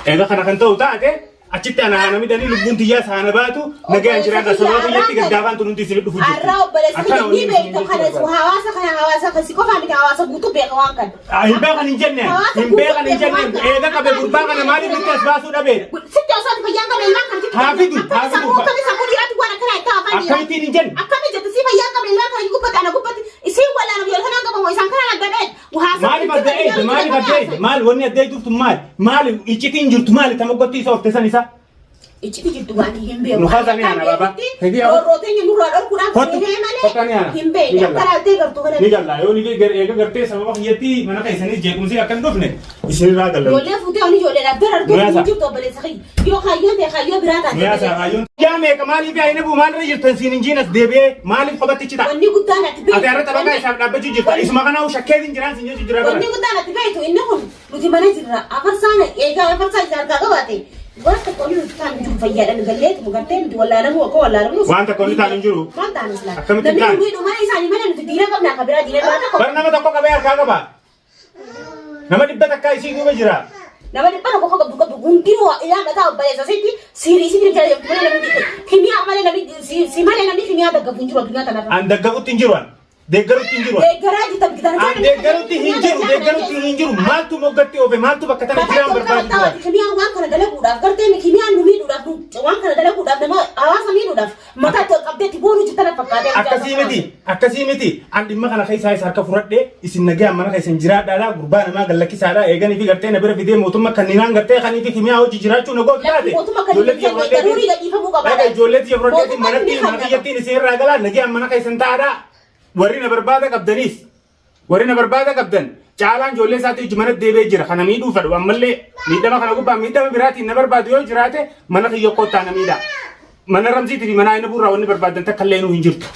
إذا كنت وتاعته أشتى أنا ميداني لبنت يا سانا باتو نجى أنشرا كسبوا في يتي كدابان تنون تسير تفوجي الراب بلسه دي بيت خلاص وهواسا خسيكو فامي هواسا بوتو بيقوان كان يبقى نجنن يبقى نجنن إذا كبر بربا أنا مالي بنتس باسو دبي ستة أصوات بيان كان ما كان حافظوا كم سامو دي أتوقع أنا كنا يتابعني أكمل نجن أكمل جت سيما يان كان ما كان يقول أنا قلت يصير ولا أنا بيقول أنا قبل ما يسان كان أنا بدأت وهذا مالي بدأت مال وني أديت في مال يجتين جرت مال تما قلت يسوف تسانيسا إيش بيجي تواني هم بيو نخازني أنا بابا هدي روتين ينور أدور كلام فكاني أنا هم بيو كلا تيجر توكلا نيجال لا يوني كي كرتة سبب يتي منا كيسني جيكم سي أكن دوفني يصير راجل جولة فوتي أوني جولة لا ترى دوفني تو بلي سخي يو خايون ده خايون براتا يا خايون يا ميك مالي في aynabun مال رجل تنسين جينس دبي مالي خبرت تيجي وني قلت أنا تبي أتعرف تبغى يسافر دبي تيجي اسمه كنا وشكل جيران سنجي جيران وني قلت أنا تبي تو إنهم لودي ما نجرا أفرسان إيجا أفرسان جارك أقواتي وأنت كوني تكان جم فيا أنا قلت مقتل ولا أنا هو كولا أنا وأنت كوني تاني جرو ما تاني سلا كم تكان نبي ما يساني ما نتدينا قبل كبيرة دينا برنا ما تكو كبير كذا nama dibba takka isi kuma jira nama dibba ko ko ko guntiru ila mata bale so siti siri jare mala nabi kimia amale nabi si mala nabi kimia daga bunjiro dunya tanata an daga utinjiruan degaruti hinjiru maltu mogatti ofe maltu bakatana jiran barbadi kimia wan kana dala buda garte mi kimia numi duda wan kana dala buda nama awasa mi duda mata to update bonu jitana fakade akasimiti andi makana kaysa sarka furadde isin nage amana kaysan jira dala gurbana ma gallaki sada egani fi garte na bira fi de motumma kanina garte khani fi kimia hoji jirachu no go kade jolleti yafrodde manati manati ni sir ragala nage amana kaysan tada ورينا بربادة قبدنيس ورينا بربادة قبدن caalaan jolee isaati jumana deebee jira kana miidhuu fadhu ammallee miidhama kana gubbaa miidhama biraati na barbaadu yoo jiraate mana kiyyo qottaa na miidha mana ramsiiti fi mana ayna burraa wanni barbaadan takka illee nu hin jirtu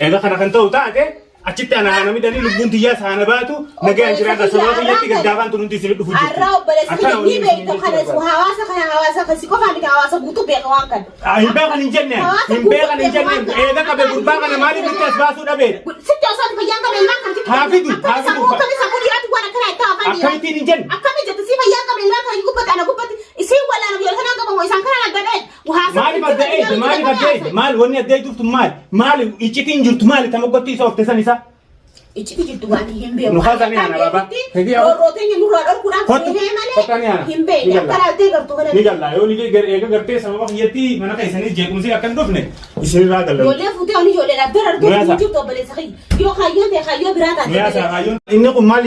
eega kana kan ta'u taate achitti ana hana midanii lubbuun tiyyaa saana baatu nagayaan jiraata sababa kiyyatti gaddaafaan tunuun tiisii dhufu jirtu arraa obboleessa ni beektu kana hawaasa kan si qofaa miti hawaasa guutuu beeka waan kan hin beekan hin jenneen eega qabe gurbaa kana maaliif nutti as baasuu dhabeedha sitti osooti fayyaan qabe ilmaan kan jiru haafidu akkamitti hin jennu akkamitti jettu si fayyaan qabe ilmaan kan gubbatti ana gubbatti isiin walaana biyyoon kanaa qabamu isaan kanaan addadheed maali wanni addee jirtu maali iccitiin jirtu maali tama gotti isa oftesan isa ichi jirtu waan hin beeku nu haasani ana baba rooteenyi nurraa dhorkuudhaaf hin beeku karaatee gartuu kana ni galla yoo ni eega gartee sababa kiyyatti mana keessanii jeequmsi akkan dhufne isinirraa galla ijoollee fuutee oni ijoolleedhaaf bira argatu hin jirtu obboleessa yoo kaayyoo ta'e kaayyoo biraa taate inni kun maal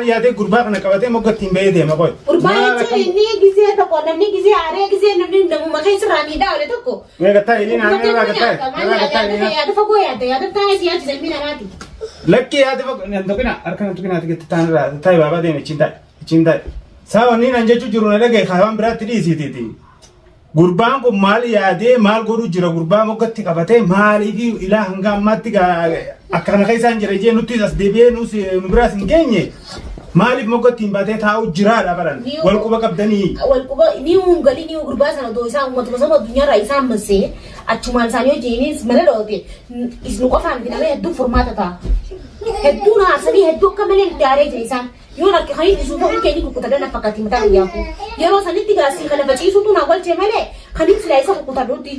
yaadee gurbaa kana qabatee moggatti hin bahee deema qoy gurbaa jechuun inni gisee tokko namni gisee aaree gisee namni namuma keessirraa miidhaa ole tokko meegattaa inni naannoo yaada fagoo yaada taa'ee siyaasa ilmi namaati Laki ya tu nanti kena kita tanah tay bapa dia ni cinta. Saya ni nanje jujur nada gay kawan berat di situ ti. Gurbang ko mal ya de mal guru jira gurbang mo ketika bate mal ini ilah enggak mati ga akan kai sanjere je nuti das debe nusi nubras ngenye. Malif mo ketika bate tahu jira ada baran. Wal kuba kapdani. Wal kuba ni ungali ni gurbang sana do isa umat sama dunia raisa mese. Acuman sanyo jenis mana dote. Isnu ko fan kita le du format ta. Heddu na asali heddu kamele dare jaisan yona ke khayi isu to ke ni ku kutada na pakati mata ya ko yero saniti gasi kana bachi isu to na wal chemele khani sila isa ku kutada di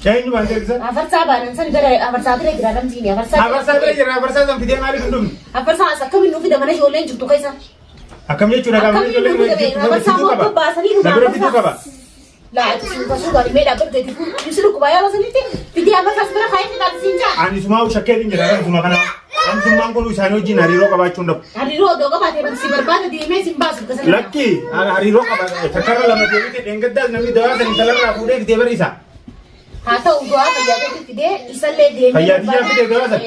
kaya ni bante bisa afarsa banan san gara afarsa tre gram jini afarsa tre jira afarsa sam video mali kundum afarsa sakam nu vida mana jolen juttu kaisa akamnya curah kamu jolen afarsa mo ko basani ku ba la itu pasu gari meda ber dedi ku yusuru ku bayar saniti video afarsa sebera khayi kita sinja ani semua ushakelin jira semua kana am semua ko usano jinari ro ka ba chundap hariro do ka ba te ban siberbada deemee simbasu kasana Lucky hariro ka ba takara lama dewi te engadda nami dawa san talarra fude te berisa hata udoa fayyade fide isalle deemee fayyadiya fide dawa san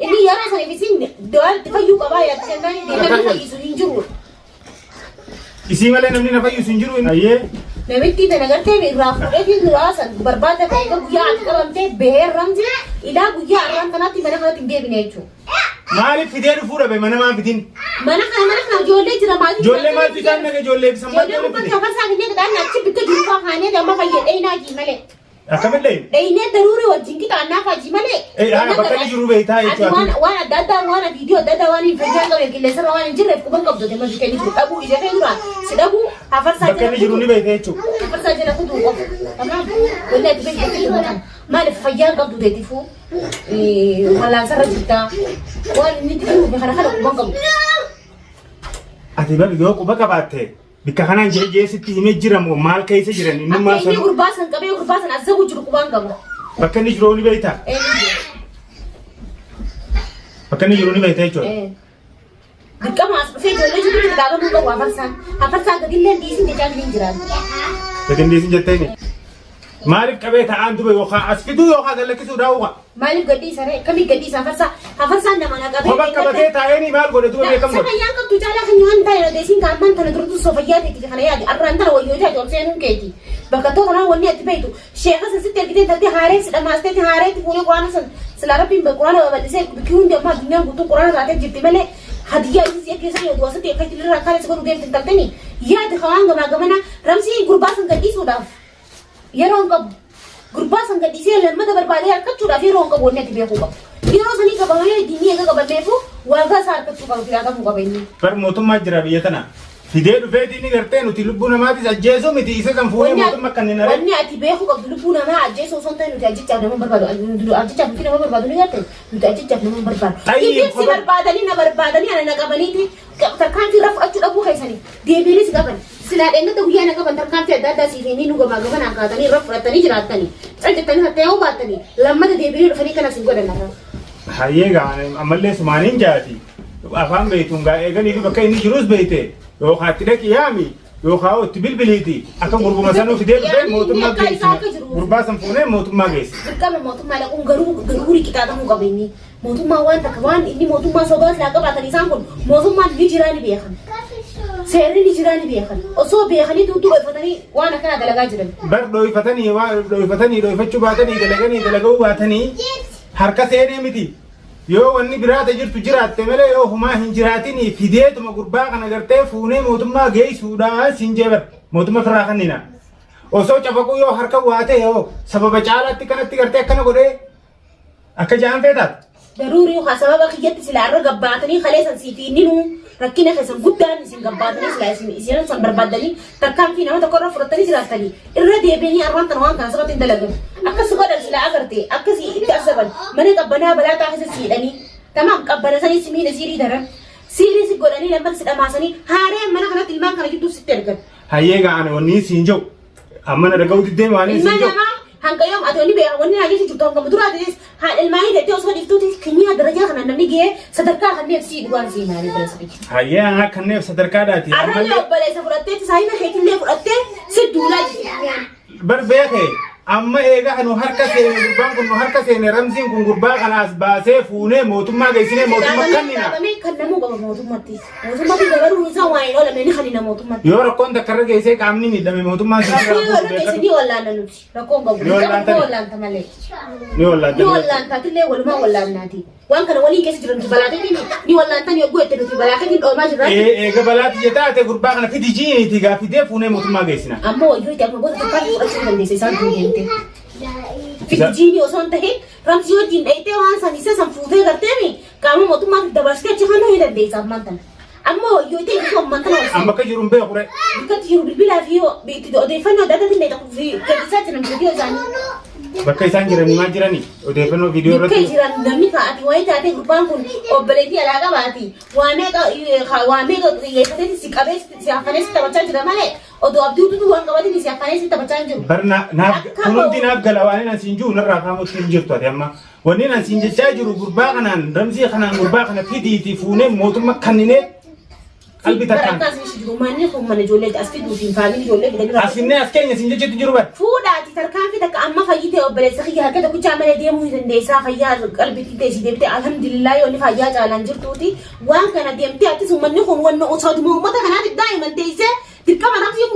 ini yara san ifisin dawa fayyu ka ba ya tsenani deemee fayyisu hinjiru isi male namni na fayyisu hinjiru ayye namitti da nagartee irraa fuudhee raasan barbaada ta'e guyyaa ati qabamtee beer ramji ila guyyaa arraan kanaatti mana kanatti hin deebine jechuudha. Maaliif fidee dhufuu dhabe mana maa fidin? Mana kana ijoollee jira maatii. Ijoollee maal fidaan naga ijoollee bisan maal ijoollee fidee. Ijoollee fidee afarsaa fidee kadhaan achi bikka jiru fa'aa kaanee amma fayyadee naajii malee. أكمل دينه ضروري وجينك تانا فاجي مالي أنا بكلي جروبه هاي وانا دادا وانا فيديو دادا وانا فيديو قبل كل سنة وانا جرب كمان قبضة تما بكلي جروب أبو إذا كان سدابو هفرسا بكلي جروني بيته هفرسا جنا خدوا تمام ولا تبي تبي ما لفيان قبضة تيفو ولا سر جدا وانا نتفو بخنا خلق كمان قبض أتبقى يوكو بكا بعته بكهنا جي ستي مجرم ومال كيس جرن إنما أكيد غرباسن كبي غرباسن أزوج جرو كمان قبض بكني جروني بيته بكني جروني بيته شو بكم أصل في جولة جرو كتابة مو كوا هفرسا كديلن ديسين تجاك نيجران لكن ديسين جتني مالك كبيت عنده يوخا أسفدو يوخا قال لك سوداوها مالك قديس أنا كمي قديس هفرسا نمانا كبي هو كبيت عيني مال قول دو بيكم سكايان كم تجالا خنيوان تايرو ديسين كارمان تنا درتو صفيات كي خنايا أران تنا ويوجا جورسين كيتي بكتو تنا وني أتبيتو شيخ سنسيت كده تدي هارس لما استي هارس تقولي قرآن سن سلاربين بقرآن وبديسك بكيون ده ما الدنيا بتو قرآن راتب جبت ملء هدية إزاي كيسا يدوسة تيجي تلي راكالة سكرو جيم تنتلتني يا دخان جماعة رمسي قرباسن قديس وداف يرون قب قرباسن قديسي لما ده بربادي أكتر في رون قب ونيت بيهوبا يرون سني كباري الدنيا كبار بيفو وارجع صار كتر كبار في هذا مقابلني पर मोतुम माजरा भी ये तना फिदे रुपए दी नहीं करते नुती लुब्बू नमाती अज्जेसो में थी इसे संपूर्ण मोतुम मक्कने ना रे वन्य अति बेहू कब लुब्बू नमा अज्जेसो सोंते नुती अज्जे चाबने में बर्बाद अज्जे चाबने में बर्बाद नहीं करते नुती अज्जे चाबने में बर्बाद ये फिर बर्बादनी ना बर्बादनी अने ना कबनी थी तरकान की रफ अच्छु अबू है सनी देबेली से कबन सिला देंगे तो हुआ ना कबन तरकान से दादा सीधे नी नुगो मागो बना का तनी रफ रतनी जरातनी अज्जे तनी हत्या हो बातनी लम्मा तो देबेली रफनी का नसीब को देना हायेगा अमल्ले समानिन जाती अफाम बेतूंगा एगन इधर बक्का इन्हीं जुरूस बेते यो खातिरे की यामी यो खाओ तिबिल बिलीती अकम गुरबु मसानो फिदे रुपए मोतुम मा गेस गुरबा संपूर्ण मोतुम मा गेस कब मोतुम मा लकुम गरुरी की तादा मुका बेनी मोतुम मा wan takwan ini motum ma sobat laga batani sangkun motum ma ni jirani biyakan seri ni jirani biyakan oso biyakani tu fatani wana kana dalaga jiran bar doi fatani doi fachu batani dalagau batani harka seri miti yoo wanni biraata jirtu jiraatte malee yoo humaa hin jiraatini fideetuma gurbaa kana gartee fuunee mootummaa geessuudhaan sinjeebar mootummaa firaa kannina osoo cabaquu yoo harka waate yoo sababa caalaatti kanatti gartee akkana godhee akka jaan feetaat ضروري وخسبب خيات سلارة جباتني خلاص نسيتينه ركينا خسن جدا نسين جباتني سلاس نسينا صن بربادني تكام فينا ما تقرر فرطني جراتني الردي بيني أربعة تنوان كان سقط إندلعب أكس سقط السلا أكرتي أكس يتأسفن من كبنا بلا تأخذ سيلاني تمام كبنا سني سمين سيري درا سيري سيقولني لما سيدا ما سني هاري ما نحن تلمان كنا جدو ستيركن هايجا أنا وني سينجو أما أنا رجعت الدين واني سينجو hangga yom atau ni bayar wani lagi si juta orang kebetulan adik hal ilmai dia tu itu kini ada raja kan namni ge sedekah kan dia si dua si mari bersih. Haya angkat kan dia sedekah dah tiada. Arang dia boleh seberat tu saya nak hekin dia berat tu sedula je. Berbeza. Amma ega anu harka se gurbaan kun harka se ne ramsin kun gurbaa kanas baasee fuunee mootummaa geessine mootummaa kannina. Kami kan namu gaba mootummatti. Mootummatti gabaru isa waa'ee oola meeni kanina mootummatti. Yoo rakkoon takkarra geessee qaamni miidhame mootummaa sun irraa Rakkoon geesse ni wallaan nuti. Rakkoon gabu. Ni wallaan tamalee. Ni wallaan. Ni wallaan taatilee walumaa wallaan naati. Waan kana walii keessa jiran balaatee ni wallaan tan yoo go'ette nuti balaatee ni dhoolmaa jirra. Eega balaati jetaate gurbaa kana fidi jiiniiti gaafidee fuunee mootummaa geessina. Ammoo yoo itti amma gosa tokkotti fudhachuu dandeessa isaan kun deemte. Fijjiini osoo hin tahin ramsii wajjin dhayitee waan san isa san fuutee garteemi qaama mootummaa dabarsitee achi halluu ni dandeessa ammaan tana. Ammoo yoo itti itti ammaan tana amma akka jiru hin beeku re. Bikkatti jiru bilbilaa fi itti odeeffannoo adda addaa ta'e fi gadhiisaa jiran viidiyoo isaanii. Bakka isaan jiranii maal jiranii odeeffannoo viidiyoo irratti. Bakka jiran namni kaa'ati wayii taatee gurbaan kun obboleettii alaa qabaati. Waa meeqa xiyyeeffatee si qabee si hafanee si taphachaa jira malee odoo abdiitu waan qabaatee si hafanee si taphachaa jiru. Barna kunuunti naaf gala waan inni asiin jiru narraa kaamutti hin jirtu ati amma. Wanni inni asiin jechaa jiru gurbaa kanaan ramsii kanaan gurbaa kana fidiiti fuunee mootummaa kanninee qalbii takkaan. Manni kun mana ijoollee as fiduutiin faamilii ijoollee bitanii rakkoo. Asinne as keenya siin jechuutti jiru bar. Fuudhaati tarkaanfii takka amma fayyitee obboleessa kiyya harka tokkichaa malee deemuu ni dandeessaa fayyaa qalbiitiin teessii deemtee alhamdulillah yoonni fayyaa caalaan jirtuuti waan kana deemtee attis uummanni kun wanna osoo uummata kanaatti daa'iman teessee dirqama nafsi